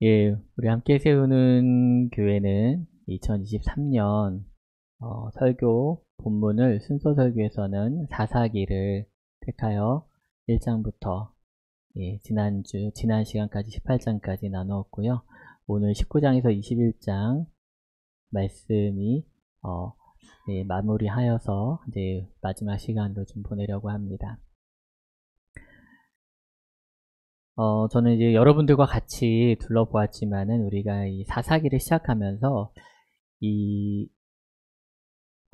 예, 우리 함께 세우는 교회는 2023년 설교 본문을 순서 설교에서는 사사기를 택하여 1장부터 지난 시간까지 18장까지 나누었고요. 오늘 19장에서 21장 말씀이 마무리하여서 이제 마지막 시간으로 좀 보내려고 합니다. 저는 이제 여러분들과 같이 둘러보았지만은 우리가 이 사사기를 시작하면서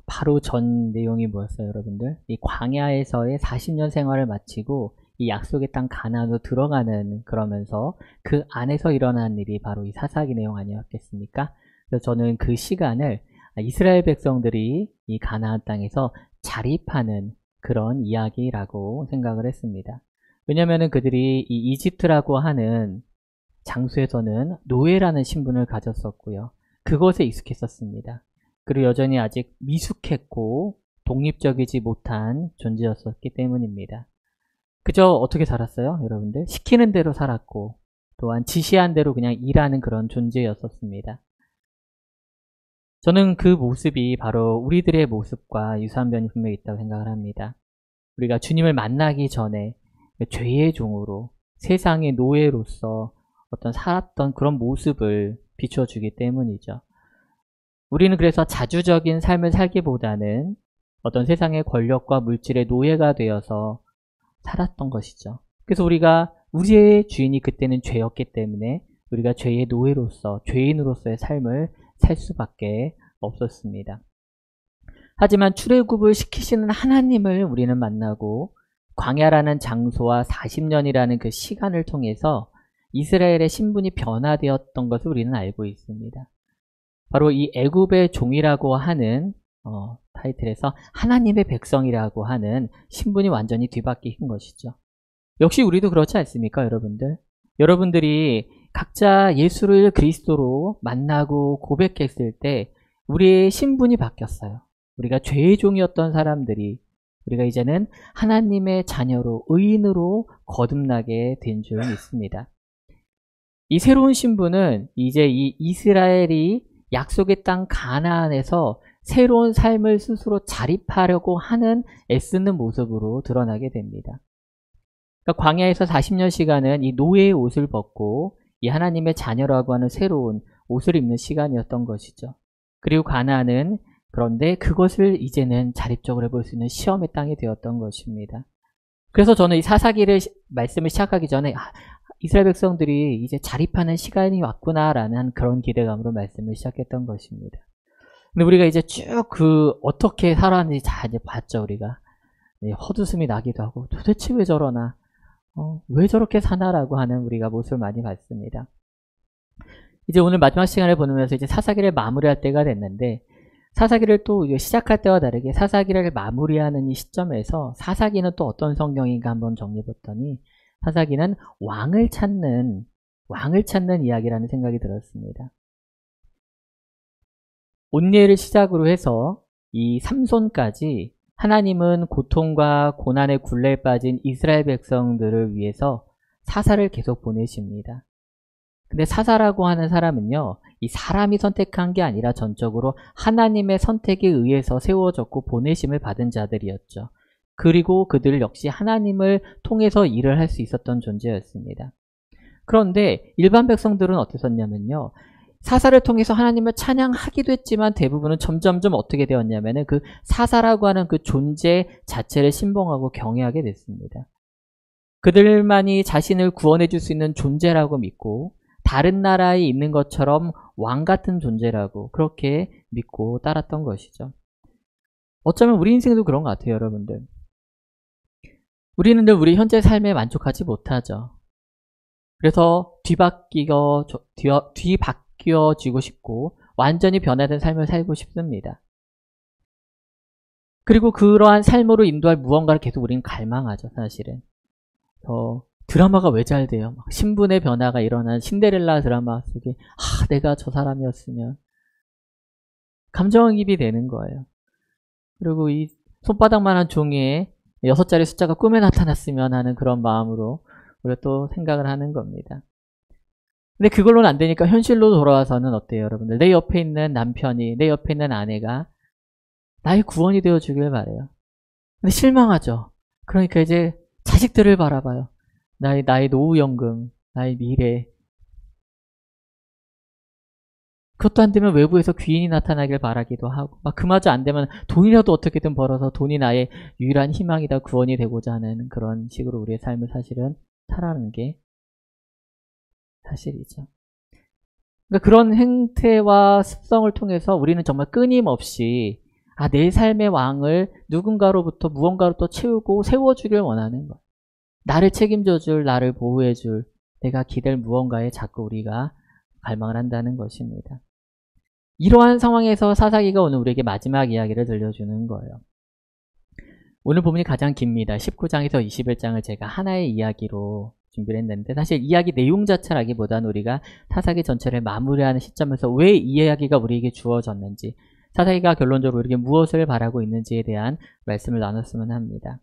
바로 전 내용이 뭐였어요, 여러분들? 이 광야에서의 40년 생활을 마치고 이 약속의 땅 가나안으로 들어가는 그러면서 그 안에서 일어난 일이 바로 이 사사기 내용 아니었겠습니까? 그래서 저는 그 시간을 이스라엘 백성들이 이 가나안 땅에서 자립하는 그런 이야기라고 생각을 했습니다. 왜냐면은 그들이 이 이집트라고 하는 장소에서는 노예라는 신분을 가졌었고요. 그것에 익숙했었습니다. 그리고 여전히 아직 미숙했고 독립적이지 못한 존재였었기 때문입니다. 그저 어떻게 살았어요, 여러분들? 시키는 대로 살았고 또한 지시한 대로 그냥 일하는 그런 존재였었습니다. 저는 그 모습이 바로 우리들의 모습과 유사한 면이 분명히 있다고 생각을 합니다. 우리가 주님을 만나기 전에 죄의 종으로 세상의 노예로서 어떤 살았던 그런 모습을 비춰주기 때문이죠. 우리는 그래서 자주적인 삶을 살기보다는 어떤 세상의 권력과 물질의 노예가 되어서 살았던 것이죠. 그래서 우리가 우리의 주인이 그때는 죄였기 때문에 우리가 죄의 노예로서 죄인으로서의 삶을 살 수밖에 없었습니다. 하지만 출애굽을 시키시는 하나님을 우리는 만나고 광야라는 장소와 40년이라는 그 시간을 통해서 이스라엘의 신분이 변화되었던 것을 우리는 알고 있습니다. 바로 이 애굽의 종이라고 하는 타이틀에서 하나님의 백성이라고 하는 신분이 완전히 뒤바뀐 것이죠. 역시 우리도 그렇지 않습니까, 여러분들? 여러분들이 각자 예수를 그리스도로 만나고 고백했을 때 우리의 신분이 바뀌었어요. 우리가 죄의 종이었던 사람들이 우리가 이제는 하나님의 자녀로 의인으로 거듭나게 된 줄 믿습니다. 이 새로운 신분은 이제 이 이스라엘이 약속의 땅 가나안에서 새로운 삶을 스스로 자립하려고 하는 애쓰는 모습으로 드러나게 됩니다. 그러니까 광야에서 40년 시간은 이 노예의 옷을 벗고 이 하나님의 자녀라고 하는 새로운 옷을 입는 시간이었던 것이죠. 그리고 가나안은 그런데 그것을 이제는 자립적으로 해볼 수 있는 시험의 땅이 되었던 것입니다. 그래서 저는 이 사사기를 말씀을 시작하기 전에 이스라엘 백성들이 이제 자립하는 시간이 왔구나라는 그런 기대감으로 말씀을 시작했던 것입니다. 근데 우리가 이제 쭉 어떻게 살았는지 다 이제 봤죠, 우리가. 헛웃음이 나기도 하고 도대체 왜 저러나, 왜 저렇게 사나라고 하는 우리가 모습을 많이 봤습니다. 이제 오늘 마지막 시간을 보면서 이제 사사기를 마무리할 때가 됐는데 사사기를 또 시작할 때와 다르게 사사기를 마무리하는 이 시점에서 사사기는 또 어떤 성경인가 한번 정리해봤더니 사사기는 왕을 찾는 이야기라는 생각이 들었습니다. 온니엘을 시작으로 해서 이 삼손까지 하나님은 고통과 고난의 굴레에 빠진 이스라엘 백성들을 위해서 사사를 계속 보내십니다. 근데 사사라고 하는 사람은요, 이 사람이 선택한 게 아니라 전적으로 하나님의 선택에 의해서 세워졌고 보내심을 받은 자들이었죠. 그리고 그들 역시 하나님을 통해서 일을 할 수 있었던 존재였습니다. 그런데 일반 백성들은 어땠었냐면요, 사사를 통해서 하나님을 찬양하기도 했지만 대부분은 점점점 어떻게 되었냐면은 그 사사라고 하는 그 존재 자체를 신봉하고 경외하게 됐습니다. 그들만이 자신을 구원해 줄 수 있는 존재라고 믿고 다른 나라에 있는 것처럼 왕 같은 존재라고 그렇게 믿고 따랐던 것이죠. 어쩌면 우리 인생도 그런 것 같아요, 여러분들. 우리는 늘 우리 현재 삶에 만족하지 못하죠. 그래서 뒤바뀌어지고 싶고 완전히 변화된 삶을 살고 싶습니다. 그리고 그러한 삶으로 인도할 무언가를 계속 우리는 갈망하죠, 사실은. 드라마가 왜 잘 돼요? 막 신분의 변화가 일어난 신데렐라 드라마 속에 내가 저 사람이었으면 감정이입이 되는 거예요. 그리고 이 손바닥만한 종이에 6자리 숫자가 꿈에 나타났으면 하는 그런 마음으로 우리가 또 생각을 하는 겁니다. 근데 그걸로는 안 되니까 현실로 돌아와서는 어때요, 여러분들? 내 옆에 있는 남편이, 내 옆에 있는 아내가 나의 구원이 되어 주길 바래요. 근데 실망하죠. 그러니까 이제 자식들을 바라봐요. 나의 노후연금, 나의 미래. 그것도 안 되면 외부에서 귀인이 나타나길 바라기도 하고, 막 그마저 안 되면 돈이라도 어떻게든 벌어서 돈이 나의 유일한 희망이다, 구원이 되고자 하는 그런 식으로 우리의 삶을 사실은 살아가는 게 사실이죠. 그러니까 그런 행태와 습성을 통해서 우리는 정말 끊임없이 내 삶의 왕을 누군가로부터 무언가로부터 채우고 세워주길 원하는 거예요. 나를 책임져줄, 나를 보호해줄, 내가 기댈 무언가에 자꾸 우리가 갈망을 한다는 것입니다. 이러한 상황에서 사사기가 오늘 우리에게 마지막 이야기를 들려주는 거예요. 오늘 부분이 가장 깁니다. 19장에서 21장을 제가 하나의 이야기로 준비를 했는데, 사실 이야기 내용 자체라기보다는 우리가 사사기 전체를 마무리하는 시점에서 왜 이 이야기가 우리에게 주어졌는지, 사사기가 결론적으로 우리에게 무엇을 바라고 있는지에 대한 말씀을 나눴으면 합니다.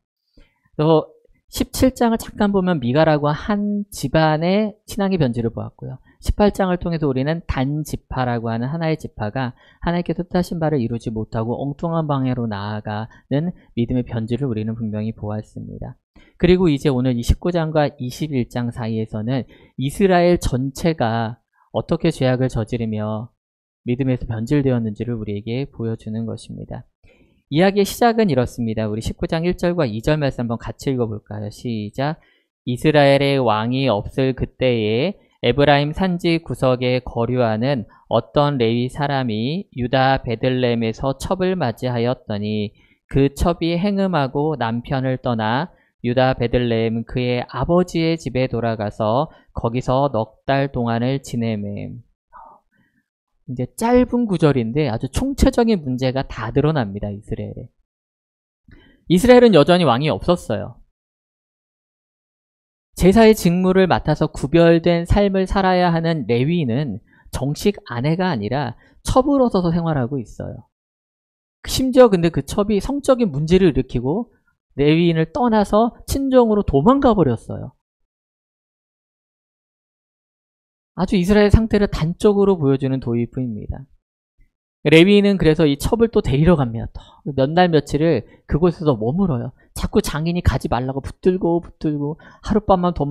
또 17장을 잠깐 보면 미가라고 한 집안의 신앙의 변질을 보았고요. 18장을 통해서 우리는 단지파라고 하는 하나의 지파가 하나님께서 뜻하신 바를 이루지 못하고 엉뚱한 방향으로 나아가는 믿음의 변질을 우리는 분명히 보았습니다. 그리고 이제 오늘 29장과 21장 사이에서는 이스라엘 전체가 어떻게 죄악을 저지르며 믿음에서 변질되었는지를 우리에게 보여주는 것입니다. 이야기의 시작은 이렇습니다. 우리 19장 1절과 2절 말씀 한번 같이 읽어볼까요? 시작. 이스라엘의 왕이 없을 그때에 에브라임 산지 구석에 거류하는 어떤 레위 사람이 유다 베들레헴에서 첩을 맞이하였더니 그 첩이 행음하고 남편을 떠나 유다 베들레헴 그의 아버지의 집에 돌아가서 거기서 넉 달 동안을 지내매. 이제 짧은 구절인데 아주 총체적인 문제가 다 드러납니다. 이스라엘에. 이스라엘은 여전히 왕이 없었어요. 제사의 직무를 맡아서 구별된 삶을 살아야 하는 레위인은 정식 아내가 아니라 첩을 얻어서 생활하고 있어요. 심지어 근데 그 첩이 성적인 문제를 일으키고 레위인을 떠나서 친정으로 도망가 버렸어요. 아주 이스라엘 상태를 단적으로 보여주는 도입부입니다. 레위인은 그래서 이 첩을 또 데리러 갑니다. 몇 날 며칠을 그곳에서 머물어요. 자꾸 장인이 가지 말라고 붙들고 하룻밤만 더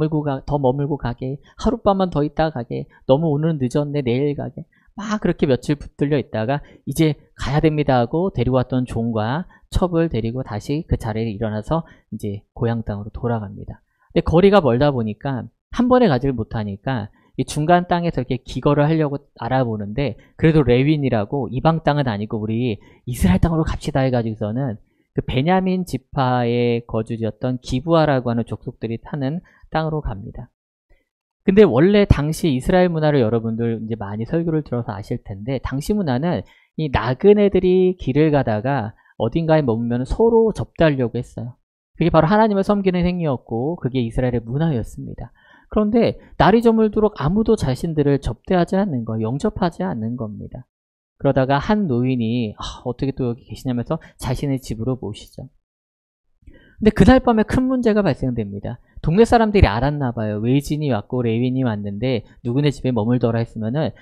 머물고 가게, 하룻밤만 더 있다가 가게, 너무 오늘은 늦었네, 내일 가게, 막 그렇게 며칠 붙들려 있다가 이제 가야 됩니다 하고 데려왔던 종과 첩을 데리고 다시 그 자리에 일어나서 이제 고향 땅으로 돌아갑니다. 근데 거리가 멀다 보니까 한 번에 가지를 못하니까 이 중간 땅에서 이렇게 기거를 하려고 알아보는데, 그래도 레윈이라고 이방 땅은 아니고 우리 이스라엘 땅으로 갑시다 해가지고서는 그 베냐민 지파의 거주지였던 기브아라고 하는 족속들이 타는 땅으로 갑니다. 근데 원래 당시 이스라엘 문화를 여러분들 이제 많이 설교를 들어서 아실 텐데, 당시 문화는 이 나그네들이 길을 가다가 어딘가에 머물면 서로 접대하려고 했어요. 그게 바로 하나님을 섬기는 행위였고 그게 이스라엘의 문화였습니다. 그런데 날이 저물도록 아무도 자신들을 접대하지 않는 거, 영접하지 않는 겁니다. 그러다가 한 노인이 어떻게 또 여기 계시냐면서 자신의 집으로 모시죠. 근데 그날 밤에 큰 문제가 발생됩니다. 동네 사람들이 알았나 봐요. 외진이 왔고 레윈이 왔는데 누구네 집에 머물더라 했으면은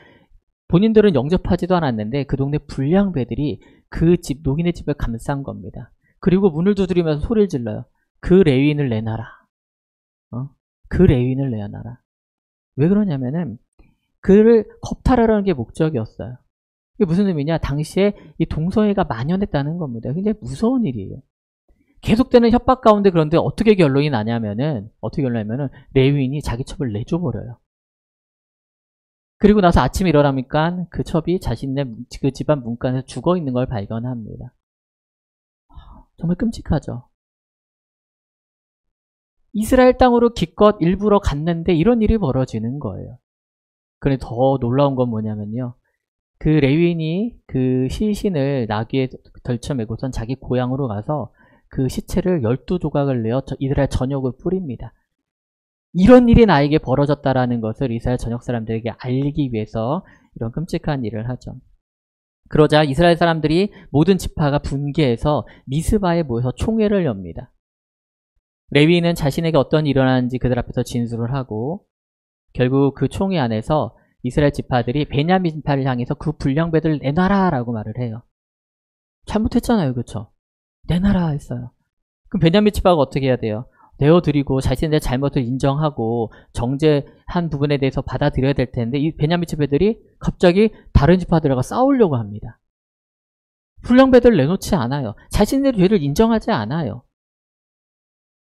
본인들은 영접하지도 않았는데 그 동네 불량배들이 그 집, 노인의 집을 감싼 겁니다. 그리고 문을 두드리면서 소리를 질러요. 그 레윈을 내놔라. 그 레윈을 내놔라. 왜 그러냐면은 그를 겁탈하라는 게 목적이었어요. 이게 무슨 의미냐? 당시에 이 동성애가 만연했다는 겁니다. 굉장히 무서운 일이에요. 계속되는 협박 가운데 그런데 어떻게 결론이 나냐면은 레윈이 자기 첩을 내줘버려요. 그리고 나서 아침에 일어나니까 그 첩이 자신의 그 집안 문간에서 죽어 있는 걸 발견합니다. 정말 끔찍하죠. 이스라엘 땅으로 기껏 일부러 갔는데 이런 일이 벌어지는 거예요. 그런데 더 놀라운 건 뭐냐면요. 그 레윈이 그 시신을 나귀에 덜쳐매고선 자기 고향으로 가서 그 시체를 12조각을 내어 이스라엘 전역을 뿌립니다. 이런 일이 나에게 벌어졌다라는 것을 이스라엘 전역 사람들에게 알리기 위해서 이런 끔찍한 일을 하죠. 그러자 이스라엘 사람들이 모든 지파가 분개해서 미스바에 모여서 총회를 엽니다. 레위는 자신에게 어떤 일이 일어났는지 그들 앞에서 진술을 하고 결국 그 총회 안에서 이스라엘 지파들이 베냐민 지파를 향해서 그 불량배들을 내놔라 라고 말을 해요. 잘못했잖아요. 그쵸? 내놔라 했어요. 그럼 베냐민 지파가 어떻게 해야 돼요? 내어드리고 자신들의 잘못을 인정하고 정죄한 부분에 대해서 받아들여야 될 텐데 이 베냐민 지파들이 갑자기 다른 지파들과 싸우려고 합니다. 불량배들을 내놓지 않아요. 자신들의 죄를 인정하지 않아요.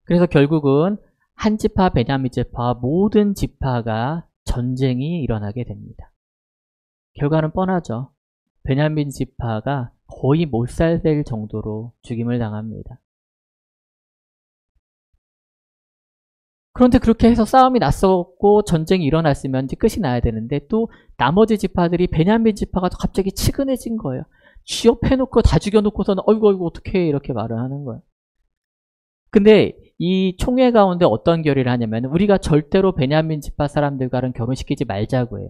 그래서 결국은 한 지파 베냐민 지파 모든 지파가 전쟁이 일어나게 됩니다. 결과는 뻔하죠. 베냐민 지파가 거의 못살될 정도로 죽임을 당합니다. 그런데 그렇게 해서 싸움이 났었고 전쟁이 일어났으면 이제 끝이 나야 되는데 또 나머지 지파들이 베냐민 지파가 갑자기 치근해진 거예요. 취업해놓고 다 죽여놓고서는 어이구 어떡해 이렇게 말을 하는 거예요. 근데 이 총회 가운데 어떤 결의를 하냐면 우리가 절대로 베냐민 지파 사람들과는 결혼시키지 말자고 해요.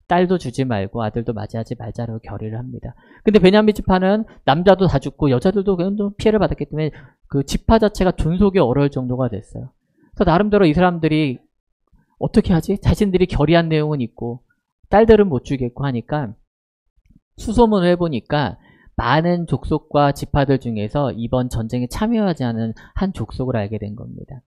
딸도 주지 말고 아들도 맞이하지 말자라고 결의를 합니다. 근데 베냐민 지파는 남자도 다 죽고 여자들도 피해를 받았기 때문에 그 지파 자체가 존속이 어려울 정도가 됐어요. 그래서 나름대로 이 사람들이 어떻게 하지? 자신들이 결의한 내용은 있고 딸들은 못 주겠고 하니까 수소문을 해보니까 많은 족속과 지파들 중에서 이번 전쟁에 참여하지 않은 한 족속을 알게 된 겁니다.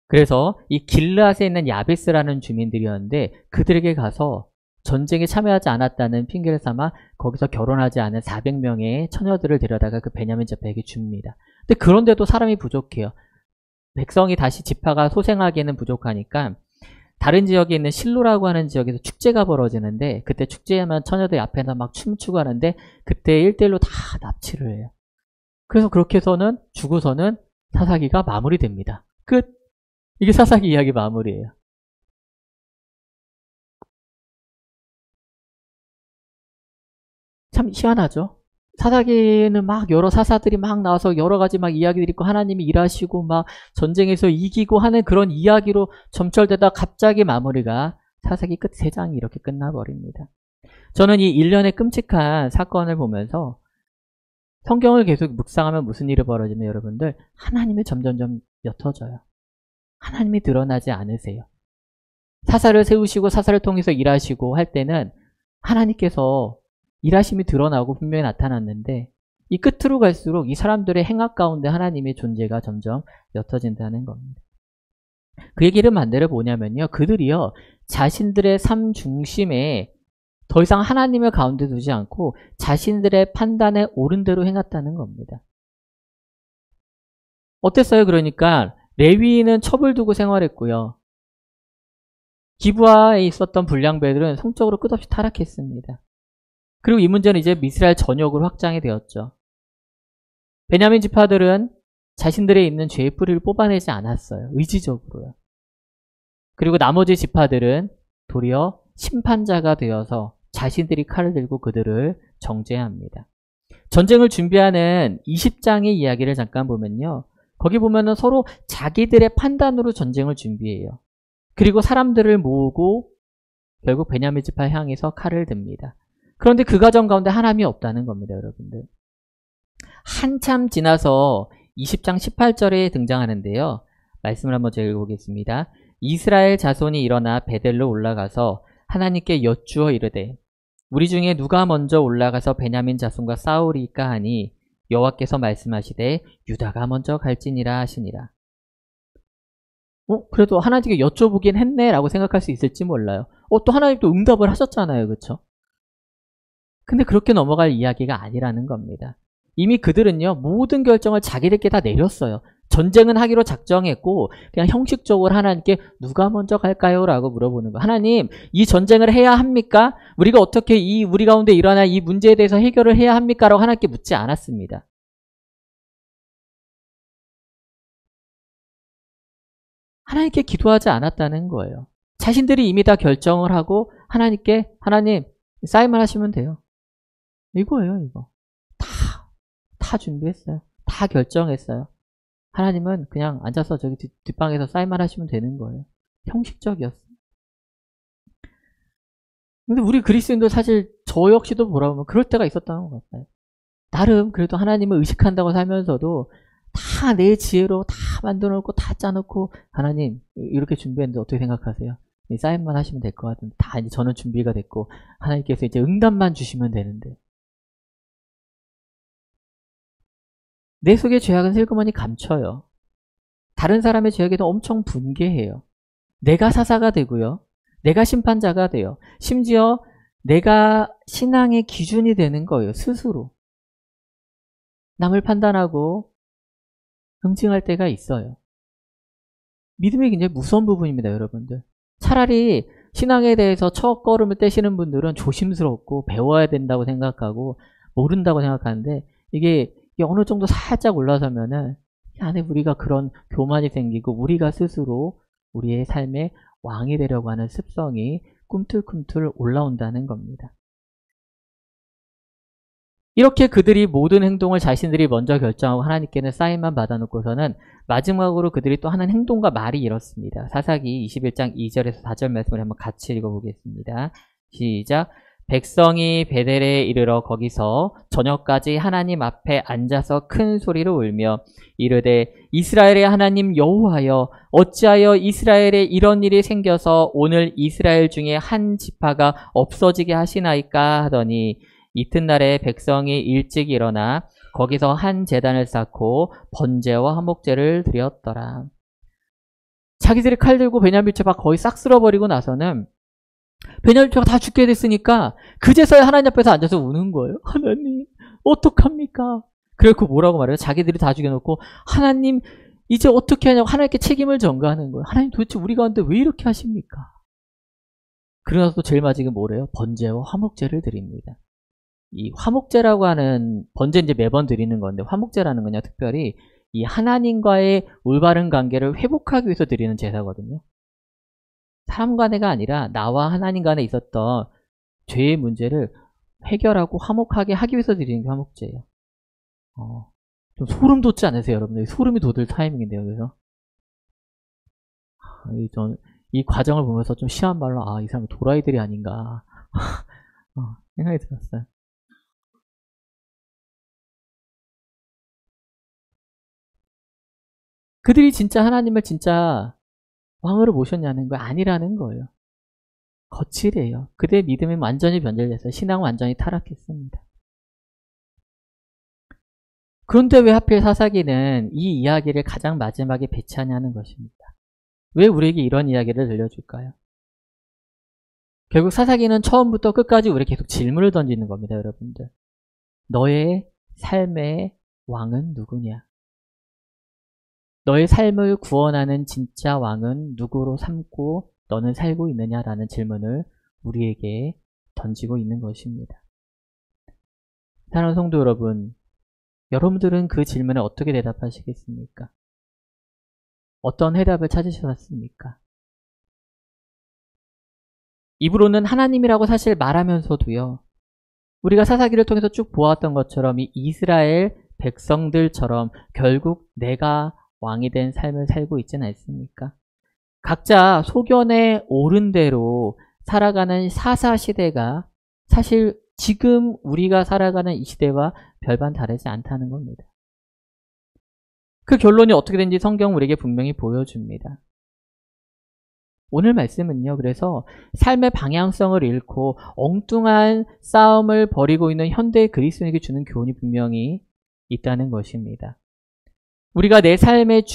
그래서 이 길르앗에 있는 야베스라는 주민들이었는데 그들에게 가서 전쟁에 참여하지 않았다는 핑계를 삼아 거기서 결혼하지 않은 400명의 처녀들을 데려다가 그 베냐민 지파에게 줍니다. 근데 그런데도 사람이 부족해요. 백성이 다시 지파가 소생하기에는 부족하니까 다른 지역에 있는 실로라고 하는 지역에서 축제가 벌어지는데 그때 축제하면 처녀들 앞에서 막 춤추고 하는데 그때 1대1로 다 납치를 해요. 그래서 그렇게 해서는 죽어서는 사사기가 마무리됩니다. 끝! 이게 사사기 이야기 마무리예요. 참 희한하죠? 사사기는 막 여러 사사들이 막 나와서 여러 가지 막 이야기들이 있고 하나님이 일하시고 막 전쟁에서 이기고 하는 그런 이야기로 점철되다 갑자기 마무리가 사사기 끝 3장이 이렇게 끝나버립니다. 저는 이 일련의 끔찍한 사건을 보면서 성경을 계속 묵상하면 무슨 일이 벌어지면 여러분들 하나님이 점점점 옅어져요. 하나님이 드러나지 않으세요. 사사를 세우시고 사사를 통해서 일하시고 할 때는 하나님께서 일하심이 드러나고 분명히 나타났는데 이 끝으로 갈수록 이 사람들의 행악 가운데 하나님의 존재가 점점 옅어진다는 겁니다. 그 얘기를 반대로 뭐냐면요. 그들이요. 자신들의 삶 중심에 더 이상 하나님을 가운데 두지 않고 자신들의 판단에 옳은 대로 행했다는 겁니다. 어땠어요? 그러니까 레위인은 첩을 두고 생활했고요. 기브아에 있었던 불량배들은 성적으로 끝없이 타락했습니다. 그리고 이 문제는 이제 이스라엘 전역으로 확장이 되었죠. 베냐민 지파들은 자신들의 있는 죄의 뿌리를 뽑아내지 않았어요. 의지적으로요. 그리고 나머지 지파들은 도리어 심판자가 되어서 자신들이 칼을 들고 그들을 정죄합니다. 전쟁을 준비하는 20장의 이야기를 잠깐 보면요. 거기 보면은 서로 자기들의 판단으로 전쟁을 준비해요. 그리고 사람들을 모으고 결국 베냐민 지파를 향해서 칼을 듭니다. 그런데 그 과정 가운데 하나님이 없다는 겁니다, 여러분들. 한참 지나서 20장 18절에 등장하는데요. 말씀을 한번 제가 읽어보겠습니다. 이스라엘 자손이 일어나 베델로 올라가서 하나님께 여쭈어 이르되 우리 중에 누가 먼저 올라가서 베냐민 자손과 싸우리까 하니 여호와께서 말씀하시되 유다가 먼저 갈지니라 하시니라. 그래도 하나님께 여쭤보긴 했네 라고 생각할 수 있을지 몰라요. 또 하나님도 응답을 하셨잖아요. 그렇죠? 근데 그렇게 넘어갈 이야기가 아니라는 겁니다. 이미 그들은요. 모든 결정을 자기들께 다 내렸어요. 전쟁은 하기로 작정했고 그냥 형식적으로 하나님께 누가 먼저 갈까요? 라고 물어보는 거예요. 하나님, 이 전쟁을 해야 합니까? 우리가 어떻게 우리 가운데 일어날 이 문제에 대해서 해결을 해야 합니까? 라고 하나님께 묻지 않았습니다. 하나님께 기도하지 않았다는 거예요. 자신들이 이미 다 결정을 하고 하나님께 하나님 사인만 하시면 돼요. 이거예요. 이거. 다 준비했어요. 다 결정했어요. 하나님은 그냥 앉아서 저기 뒷방에서 사인만 하시면 되는 거예요. 형식적이었어요. 근데 우리 그리스도인도 사실 저 역시도 보라보면 그럴 때가 있었던 것 같아요. 나름 그래도 하나님을 의식한다고 살면서도 다 내 지혜로 다 만들어 놓고 다 짜놓고 하나님 이렇게 준비했는데 어떻게 생각하세요? 사인만 하시면 될 것 같은데 다 이제 저는 준비가 됐고 하나님께서 이제 응답만 주시면 되는데 내 속의 죄악은 슬그머니 감춰요. 다른 사람의 죄악에도 엄청 분개해요. 내가 사사가 되고요. 내가 심판자가 돼요. 심지어 내가 신앙의 기준이 되는 거예요. 스스로. 남을 판단하고 응징할 때가 있어요. 믿음이 굉장히 무서운 부분입니다, 여러분들. 차라리 신앙에 대해서 첫 걸음을 떼시는 분들은 조심스럽고 배워야 된다고 생각하고 모른다고 생각하는데 이게 어느 정도 살짝 올라서면은 안에 우리가 그런 교만이 생기고 우리가 스스로 우리의 삶의 왕이 되려고 하는 습성이 꿈틀꿈틀 올라온다는 겁니다. 이렇게 그들이 모든 행동을 자신들이 먼저 결정하고 하나님께는 사인만 받아놓고서는 마지막으로 그들이 또 하는 행동과 말이 이렇습니다. 사사기 21장 2절에서 4절 말씀을 한번 같이 읽어보겠습니다. 시작. 백성이 베델에 이르러 거기서 저녁까지 하나님 앞에 앉아서 큰 소리로 울며 이르되 이스라엘의 하나님 여호와여 어찌하여 이스라엘에 이런 일이 생겨서 오늘 이스라엘 중에 한 지파가 없어지게 하시나이까 하더니 이튿날에 백성이 일찍 일어나 거기서 한 제단을 쌓고 번제와 화목제를 드렸더라. 자기들이 칼 들고 베냐민 지파 거의 싹 쓸어버리고 나서는 베냐민 지파가 다 죽게 됐으니까 그제서야 하나님 앞에서 앉아서 우는 거예요. 하나님 어떡합니까? 그래서 뭐라고 말해요? 자기들이 다 죽여놓고 하나님 이제 어떻게 하냐고 하나님께 책임을 전가하는 거예요. 하나님 도대체 우리 가운데 왜 이렇게 하십니까? 그러나서 또 제일 마지막에 뭐래요? 번제와 화목제를 드립니다. 이 화목제라고 하는 번제 이제 매번 드리는 건데 화목제라는 건요 특별히 이 하나님과의 올바른 관계를 회복하기 위해서 드리는 제사거든요. 사람 간에가 아니라 나와 하나님 간에 있었던 죄의 문제를 해결하고 화목하게 하기 위해서 드리는 게 화목제예요. 좀 소름 돋지 않으세요, 여러분들? 소름이 돋을 타이밍인데요, 그래서 이 과정을 보면서 좀 심한 말로 이 사람 도라이들이 아닌가 생각이 들었어요. 그들이 진짜 하나님을 진짜 왕으로 모셨냐는 거 아니라는 거예요. 거칠해요. 그들의 믿음이 완전히 변절됐어요. 신앙은 완전히 타락했습니다. 그런데 왜 하필 사사기는 이 이야기를 가장 마지막에 배치하냐는 것입니다. 왜 우리에게 이런 이야기를 들려줄까요? 결국 사사기는 처음부터 끝까지 우리에게 계속 질문을 던지는 겁니다, 여러분들. 너의 삶의 왕은 누구냐? 너의 삶을 구원하는 진짜 왕은 누구로 삼고 너는 살고 있느냐라는 질문을 우리에게 던지고 있는 것입니다. 사랑하는 성도 여러분, 여러분들은 그 질문에 어떻게 대답하시겠습니까? 어떤 해답을 찾으셨습니까? 입으로는 하나님이라고 사실 말하면서도요. 우리가 사사기를 통해서 쭉 보았던 것처럼 이 이스라엘 백성들처럼 결국 내가 왕이 된 삶을 살고 있지는 않습니까? 각자 소견에 오른 대로 살아가는 사사시대가 사실 지금 우리가 살아가는 이 시대와 별반 다르지 않다는 겁니다. 그 결론이 어떻게 된지 성경은 우리에게 분명히 보여줍니다. 오늘 말씀은요. 그래서 삶의 방향성을 잃고 엉뚱한 싸움을 벌이고 있는 현대 그리스도인에게 주는 교훈이 분명히 있다는 것입니다. 우리가 내 삶의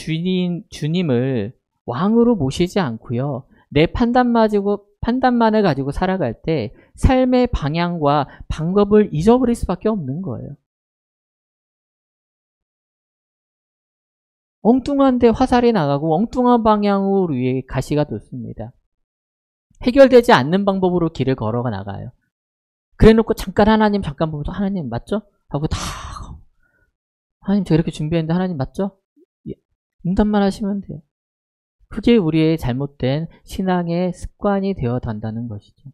주님을 왕으로 모시지 않고요. 내 판단만을 가지고 살아갈 때 삶의 방향과 방법을 잊어버릴 수밖에 없는 거예요. 엉뚱한 데 화살이 나가고 엉뚱한 방향으로 위에 가시가 돋습니다. 해결되지 않는 방법으로 길을 걸어가 나가요. 그래놓고 잠깐 하나님 잠깐 보면서 하나님 맞죠? 하고 다 하나님 제가 이렇게 준비했는데 하나님 맞죠? 응답만 하시면 돼요. 그게 우리의 잘못된 신앙의 습관이 되어 간다는 것이죠.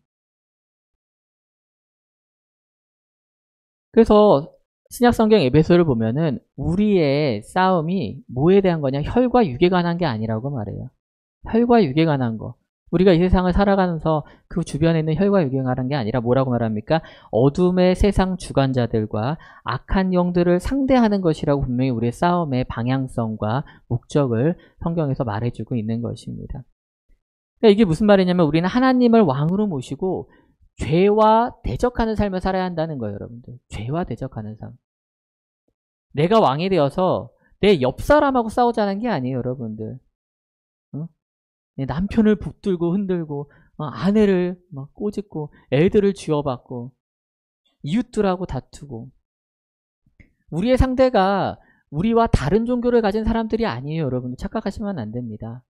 그래서 신약성경 에베소를 보면은 우리의 싸움이 뭐에 대한 거냐? 혈과 육에 관한 게 아니라고 말해요. 혈과 육에 관한 거. 우리가 이 세상을 살아가면서 그 주변에 있는 혈과 육에 관한 게 아니라 뭐라고 말합니까? 어둠의 세상 주관자들과 악한 영들을 상대하는 것이라고 분명히 우리의 싸움의 방향성과 목적을 성경에서 말해주고 있는 것입니다. 그러니까 이게 무슨 말이냐면 우리는 하나님을 왕으로 모시고 죄와 대적하는 삶을 살아야 한다는 거예요, 여러분들. 죄와 대적하는 삶. 내가 왕이 되어서 내 옆 사람하고 싸우자는 게 아니에요, 여러분들. 어? 내 남편을 붙들고 흔들고 아내를 막 꼬집고 애들을 쥐어받고 이웃들하고 다투고 우리의 상대가 우리와 다른 종교를 가진 사람들이 아니에요, 여러분. 착각하시면 안 됩니다.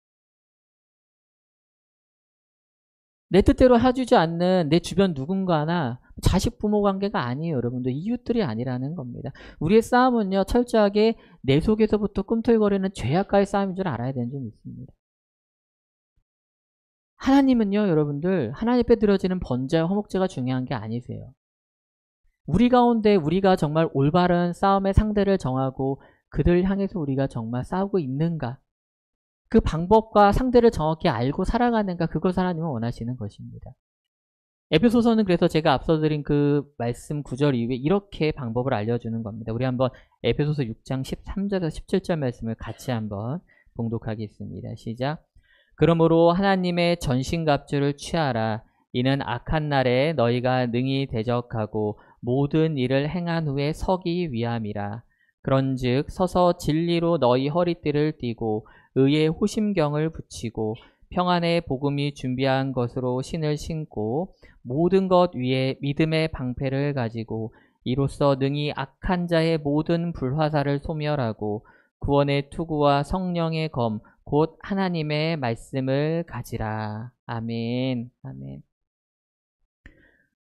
내 뜻대로 해주지 않는 내 주변 누군가나 자식 부모 관계가 아니에요, 여러분들. 이웃들이 아니라는 겁니다. 우리의 싸움은요, 철저하게 내 속에서부터 꿈틀거리는 죄악과의 싸움인 줄 알아야 되는 점이 있습니다. 하나님은요, 여러분들, 하나님 앞에 드려지는 번제와 화목제가 중요한 게 아니세요. 우리 가운데 우리가 정말 올바른 싸움의 상대를 정하고 그들 향해서 우리가 정말 싸우고 있는가, 그 방법과 상대를 정확히 알고 살아가는가, 그것을 하나님은 원하시는 것입니다. 에베소서는 그래서 제가 앞서 드린 그 말씀 9절 이후에 이렇게 방법을 알려주는 겁니다. 우리 한번 에베소서 6장 13절에서 17절 말씀을 같이 한번 봉독하겠습니다. 시작. 그러므로 하나님의 전신갑주를 취하라. 이는 악한 날에 너희가 능히 대적하고 모든 일을 행한 후에 서기 위함이라. 그런즉 서서 진리로 너희 허리띠를 띠고 의의 호심경을 붙이고 평안의 복음이 준비한 것으로 신을 신고 모든 것 위에 믿음의 방패를 가지고 이로써 능히 악한 자의 모든 불화살을 소멸하고 구원의 투구와 성령의 검 곧 하나님의 말씀을 가지라. 아멘. 아멘.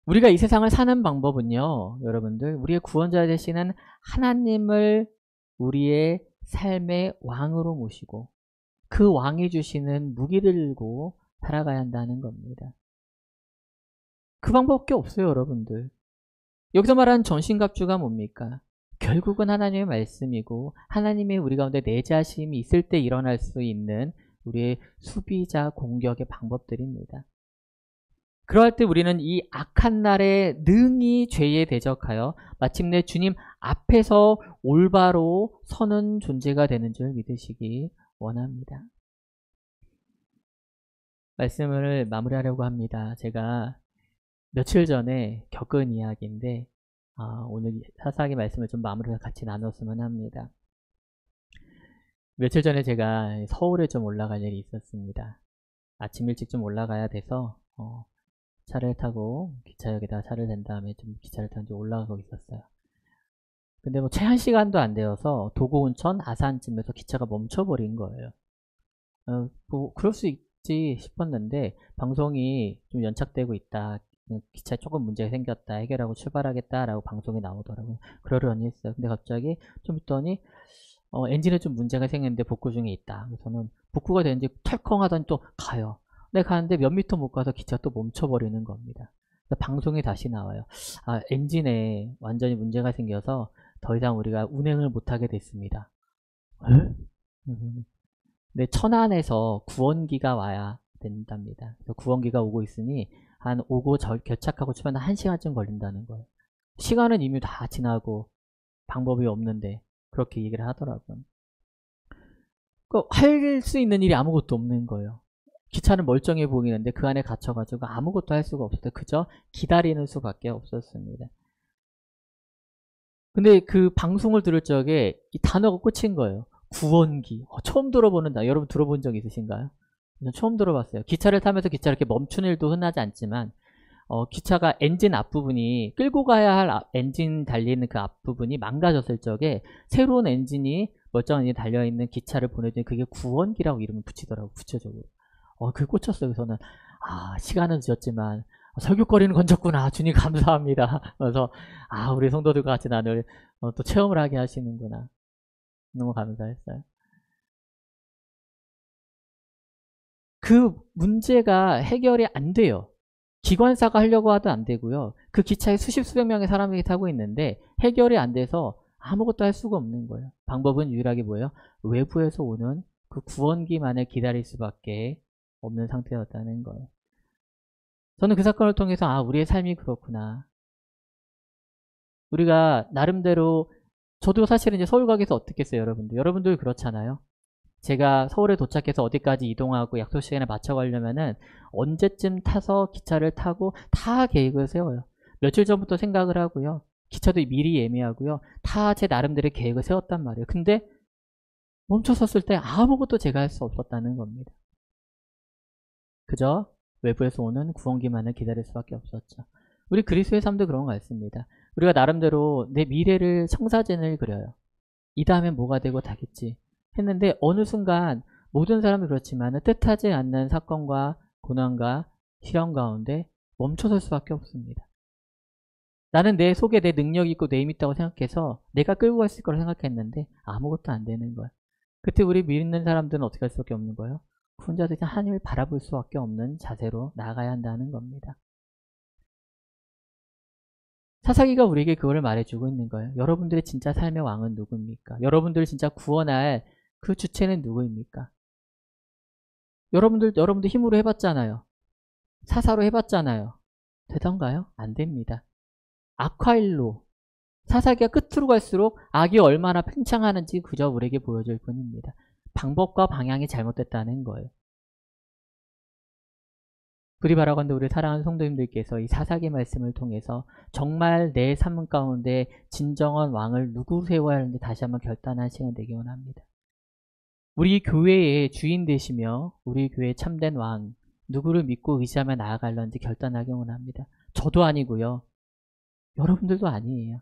우리가 이 세상을 사는 방법은요, 여러분들, 우리의 구원자 되시는 하나님을 우리의 삶의 왕으로 모시고 그 왕이 주시는 무기를 들고 살아가야 한다는 겁니다. 그 방법밖에 없어요, 여러분들. 여기서 말하는 전신갑주가 뭡니까? 결국은 하나님의 말씀이고 하나님의 우리 가운데 내자심이 있을 때 일어날 수 있는 우리의 수비자 공격의 방법들입니다. 그럴 때 우리는 이 악한 날에 능히 죄에 대적하여 마침내 주님 앞에서 올바로 서는 존재가 되는 줄 믿으시기 원합니다. 말씀을 마무리하려고 합니다. 제가 며칠 전에 겪은 이야기인데 오늘 사사기 말씀을 좀 마무리해서 같이 나눴으면 합니다. 며칠 전에 제가 서울에 좀 올라갈 일이 있었습니다. 아침 일찍 좀 올라가야 돼서 차를 타고 기차역에다 차를 댄 다음에 좀 기차를 타고 올라가고 있었어요. 근데 채 1시간도 안 되어서 도곡운천 아산쯤에서 기차가 멈춰버린 거예요. 그럴 수 있지 싶었는데 방송이 좀 연착되고 있다. 기차에 조금 문제가 생겼다. 해결하고 출발하겠다라고 방송이 나오더라고요. 그러려니 했어요. 근데 갑자기 좀 있더니 엔진에 좀 문제가 생겼는데 복구 중에 있다. 그래서는 복구가 되는지 털컹 하더니 또 가요. 근데 가는데 몇 미터 못 가서 기차가 또 멈춰버리는 겁니다. 방송이 다시 나와요. 엔진에 완전히 문제가 생겨서 더 이상 우리가 운행을 못하게 됐습니다. 근데 천안에서 구원기가 와야 된답니다. 그래서 구원기가 오고 있으니 오고 결착하고 치면 1시간쯤 걸린다는 거예요. 시간은 이미 다 지나고 방법이 없는데 그렇게 얘기를 하더라고요. 할 수 있는 일이 아무것도 없는 거예요. 기차는 멀쩡해 보이는데 그 안에 갇혀가지고 아무것도 할 수가 없었어요. 그저 기다리는 수밖에 없었습니다. 근데 그 방송을 들을 적에 이 단어가 꽂힌 거예요. 구원기. 처음 들어보는 단어. 여러분 들어본 적 있으신가요? 저는 처음 들어봤어요. 기차를 타면서 기차를 이렇게 멈추는 일도 흔하지 않지만 기차가 엔진 앞부분이 끌고 가야 할 엔진 달리는 그 앞부분이 망가졌을 적에 새로운 엔진이 멀쩡한 엔진이 달려있는 기차를 보내주니 그게 구원기라고 이름을 붙이더라고요. 구체적으로. 그게 꽂혔어요. 그래서는 시간은 늦었지만 설교거리는 건졌구나. 주님 감사합니다. 그래서 우리 성도들과 같이 나를 또 체험을 하게 하시는구나. 너무 감사했어요. 그 문제가 해결이 안 돼요. 기관사가 하려고 하도 안 되고요. 그 기차에 수십 수백 명의 사람이 타고 있는데 해결이 안 돼서 아무것도 할 수가 없는 거예요. 방법은 유일하게 뭐예요? 외부에서 오는 그 구원기만을 기다릴 수밖에 없는 상태였다는 거예요. 저는 그 사건을 통해서 우리의 삶이 그렇구나. 우리가 나름대로 저도 사실은 이제 서울 가게에서 어떻겠어요, 여러분들? 여러분들 그렇잖아요. 제가 서울에 도착해서 어디까지 이동하고 약속 시간에 맞춰 가려면은 언제쯤 타서 기차를 타고 다 계획을 세워요. 며칠 전부터 생각을 하고요. 기차도 미리 예매하고요. 다 제 나름대로 계획을 세웠단 말이에요. 근데 멈춰섰을 때 아무것도 제가 할 수 없었다는 겁니다. 그저 외부에서 오는 구원기만을 기다릴 수밖에 없었죠. 우리 그리스도의 삶도 그런 것 같습니다. 우리가 나름대로 내 미래를 청사진을 그려요. 이 다음엔 뭐가 되고 다겠지 했는데 어느 순간 모든 사람이 그렇지만 뜻하지 않는 사건과 고난과 시련 가운데 멈춰설 수밖에 없습니다. 나는 내 속에 내 능력이 있고 내 힘이 있다고 생각해서 내가 끌고 갔을 거라 생각했는데 아무것도 안 되는 거야. 그때 우리 믿는 사람들은 어떻게 할 수밖에 없는 거예요? 혼자서 그냥 하나님을 바라볼 수밖에 없는 자세로 나아가야 한다는 겁니다. 사사기가 우리에게 그거를 말해주고 있는 거예요. 여러분들의 진짜 삶의 왕은 누구입니까? 여러분들을 진짜 구원할 그 주체는 누구입니까? 여러분들 힘으로 해봤잖아요. 사사로 해봤잖아요. 되던가요? 안 됩니다. 악화일로 사사기가 끝으로 갈수록 악이 얼마나 팽창하는지 그저 우리에게 보여줄 뿐입니다. 방법과 방향이 잘못됐다는 거예요. 부디 바라건대 우리 사랑하는 성도님들께서 이 사사기 말씀을 통해서 정말 내 삶 가운데 진정한 왕을 누구 세워야 하는지 다시 한번 결단한 시간 되기 원합니다. 우리 교회의 주인 되시며 우리 교회의 참된 왕 누구를 믿고 의지하며 나아갈런지 결단하기 원합니다. 저도 아니고요. 여러분들도 아니에요.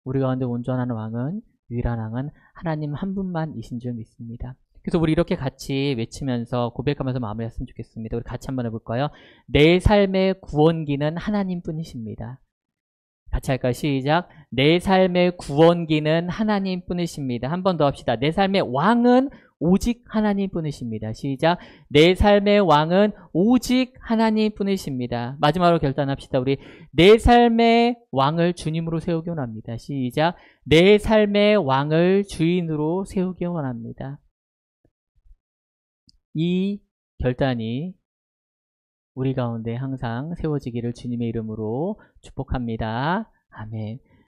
우리 가운데 온전한 왕은 유일한 왕은 하나님 한 분만이신 줄 믿습니다. 그래서 우리 이렇게 같이 외치면서 고백하면서 마무리했으면 좋겠습니다. 우리 같이 한번 해볼까요? 내 삶의 구원기는 하나님 뿐이십니다. 같이 할까요? 시작. 내 삶의 구원기는 하나님 뿐이십니다. 한 번 더 합시다. 내 삶의 왕은 오직 하나님 뿐이십니다. 시작. 내 삶의 왕은 오직 하나님 뿐이십니다. 마지막으로 결단합시다. 우리 내 삶의 왕을 주님으로 세우기 원합니다. 시작. 내 삶의 왕을 주인으로 세우기 원합니다. 이 결단이 우리 가운데 항상 세워지기를 주님의 이름으로 축복합니다. 아멘.